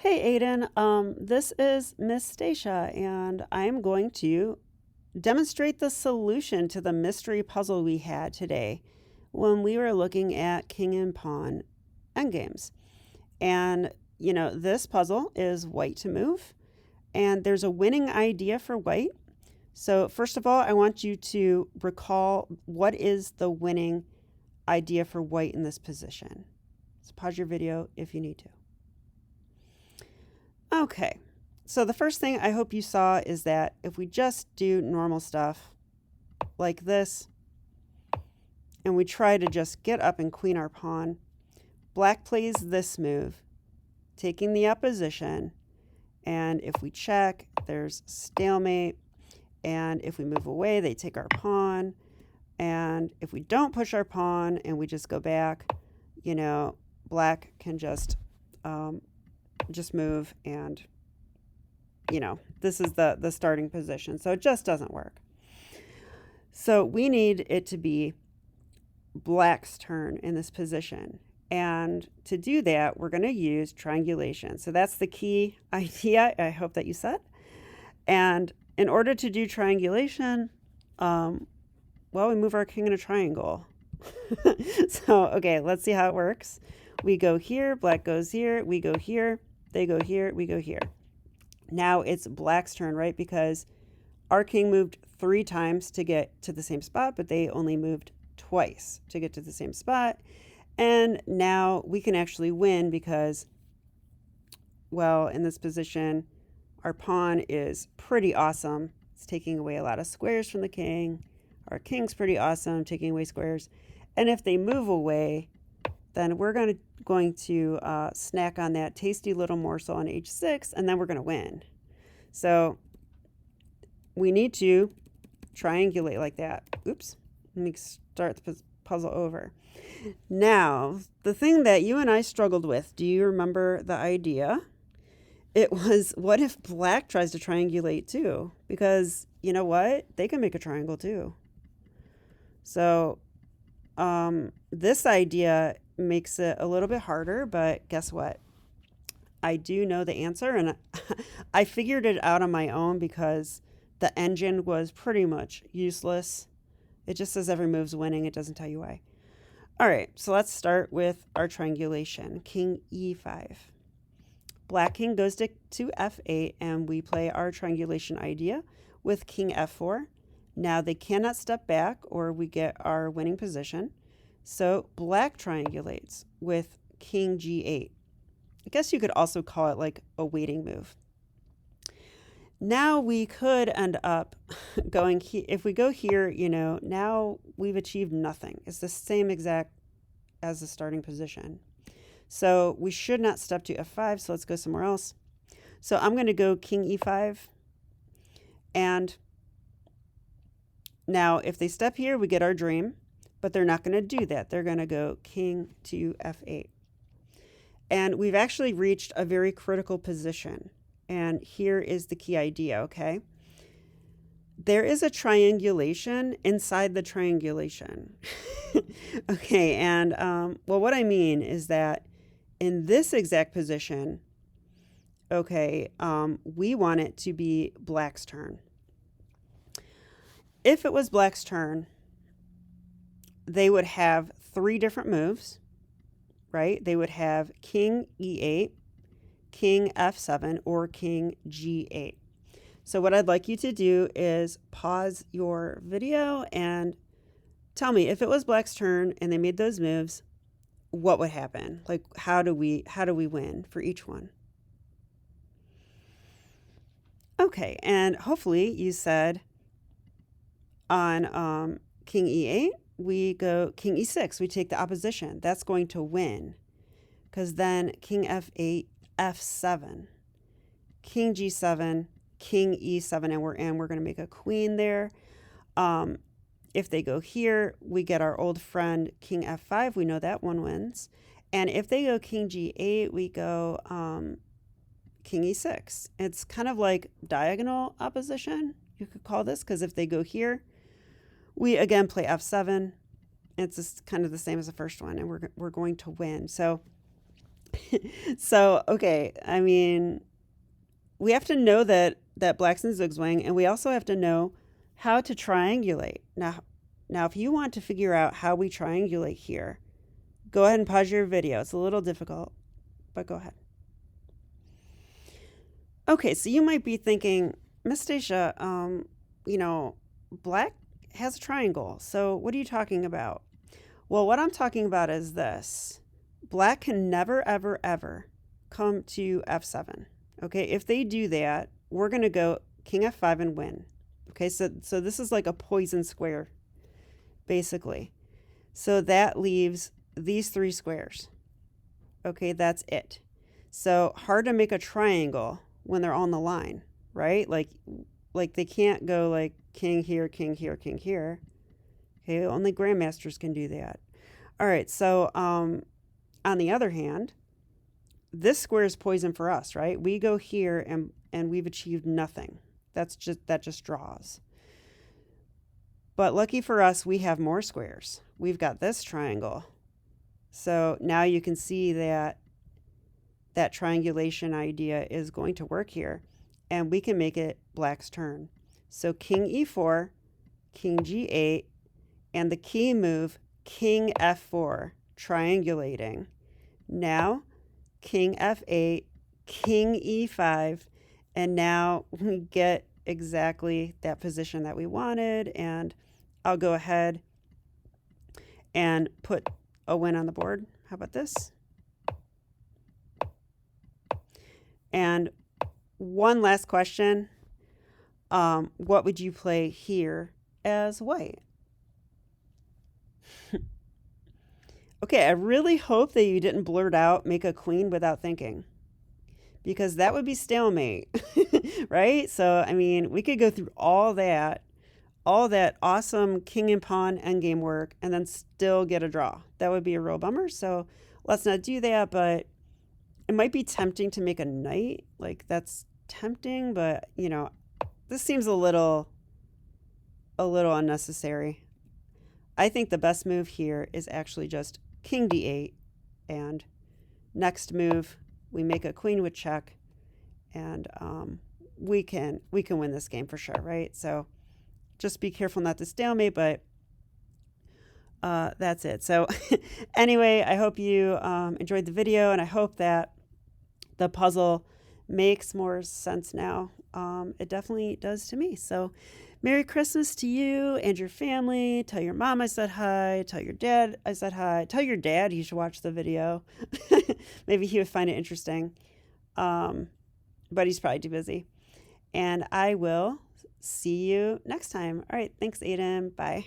Hey Aiden, this is Miss Stacia, and I am going to demonstrate the solution to the mystery puzzle we had today when we were looking at king and pawn endgames. And, this puzzle is white to move, and there's a winning idea for white. So, first of all, I want you to recall what is the winning idea for white in this position. So, pause your video if you need to. Okay, so the first thing I hope you saw is that if we just do normal stuff like this, and we try to just get up and queen our pawn, black plays this move, taking the opposition, and if we check, there's stalemate, and if we move away, they take our pawn, and if we don't push our pawn and we just go back, black can just move, and this is the starting position, so it just doesn't work. So we need it to be black's turn in this position, and to do that we're going to use triangulation. So that's the key idea I hope that you said. And in order to do triangulation, we move our king in a triangle. So okay, let's see how it works. We go here, black goes here, we go here, they go here, we go here. Now it's black's turn, right? Because our king moved 3 times to get to the same spot, but they only moved twice to get to the same spot. And now we can actually win because, well, in this position, our pawn is pretty awesome. It's taking away a lot of squares from the king. Our king's pretty awesome, taking away squares. And if they move away, then we're going to snack on that tasty little morsel on h6, and then we're going to win. So we need to triangulate like that. Oops, let me start the puzzle over. Now, the thing that you and I struggled with, do you remember the idea? It was, what if black tries to triangulate too? Because you know what? They can make a triangle too. So this idea makes it a little bit harder, but guess what? I do know the answer, and I figured it out on my own because the engine was pretty much useless. It just says every move's winning. It doesn't tell you why. All right, so let's start with our triangulation. King e5. Black king goes to f8, and we play our triangulation idea with king f4. Now they cannot step back or we get our winning position. So black triangulates with king g8. I guess you could also call it like a waiting move. Now we could end up going here. If we go here, now we've achieved nothing. It's the same exact as the starting position. So we should not step to f5, so let's go somewhere else. So I'm going to go king e5. And now if they step here, we get our dream. But they're not going to do that. They're going to go king to f8. And we've actually reached a very critical position. And here is the key idea, okay? There is a triangulation inside the triangulation. Okay, and what I mean is that in this exact position, okay, we want it to be black's turn. If it was black's turn, they would have 3 different moves, right? They would have king e8, king f7, or king g8. So what I'd like you to do is pause your video and tell me, if it was black's turn and they made those moves, what would happen? Like, how do we win for each one? Okay, and hopefully you said on king e8, we go king e6, we take the opposition. That's going to win, because then king f8, f7, king g7, king e7, and we're going to make a queen there. If they go here, we get our old friend king f5. We know that one wins. And if they go king g8, we go king e6. It's kind of like diagonal opposition, you could call this, because if they go here, we again play f7. It's just kind of the same as the first one, and we're going to win. So So, okay, I mean, we have to know that black's in zigzag, and we also have to know how to triangulate. Now, if you want to figure out how we triangulate here, go ahead and pause your video. It's a little difficult, but go ahead. Okay, so you might be thinking, Miss Stacia, black has a triangle. So what are you talking about? Well, what I'm talking about is this. Black can never, ever, ever come to f7. Okay, if they do that, we're going to go king f5 and win. Okay, so this is like a poison square, basically. So that leaves these 3 squares. Okay, that's it. So hard to make a triangle when they're on the line, right? Like they can't go like king here, king here, king here. Okay, only grandmasters can do that. All right, so on the other hand, this square is poison for us, right? We go here and we've achieved nothing. That just draws. But lucky for us, we have more squares. We've got this triangle. So now you can see that triangulation idea is going to work here, and we can make it black's turn. So king e4, king g8, and the key move, king f4, triangulating. Now king f8, king e5, and now we get exactly that position that we wanted, and I'll go ahead and put a win on the board. How about this? And one last question. What would you play here as white? Okay, I really hope that you didn't blurt out, make a queen without thinking, because that would be stalemate, right? So, I mean, we could go through all that awesome king and pawn endgame work and then still get a draw. That would be a real bummer. So let's not do that, but it might be tempting to make a knight. Like, that's tempting, but, this seems a little unnecessary. I think the best move here is actually just king d8, and next move we make a queen with check, and we can win this game for sure, right? So just be careful not to stalemate, but that's it. So anyway, I hope you enjoyed the video, and I hope that the puzzle makes more sense now. It definitely does to me. So Merry Christmas to you and your family. Tell your mom I said hi. Tell your dad I said hi. Tell your dad you should watch the video. Maybe he would find it interesting. But he's probably too busy. And I will see you next time. All right. Thanks, Aiden. Bye.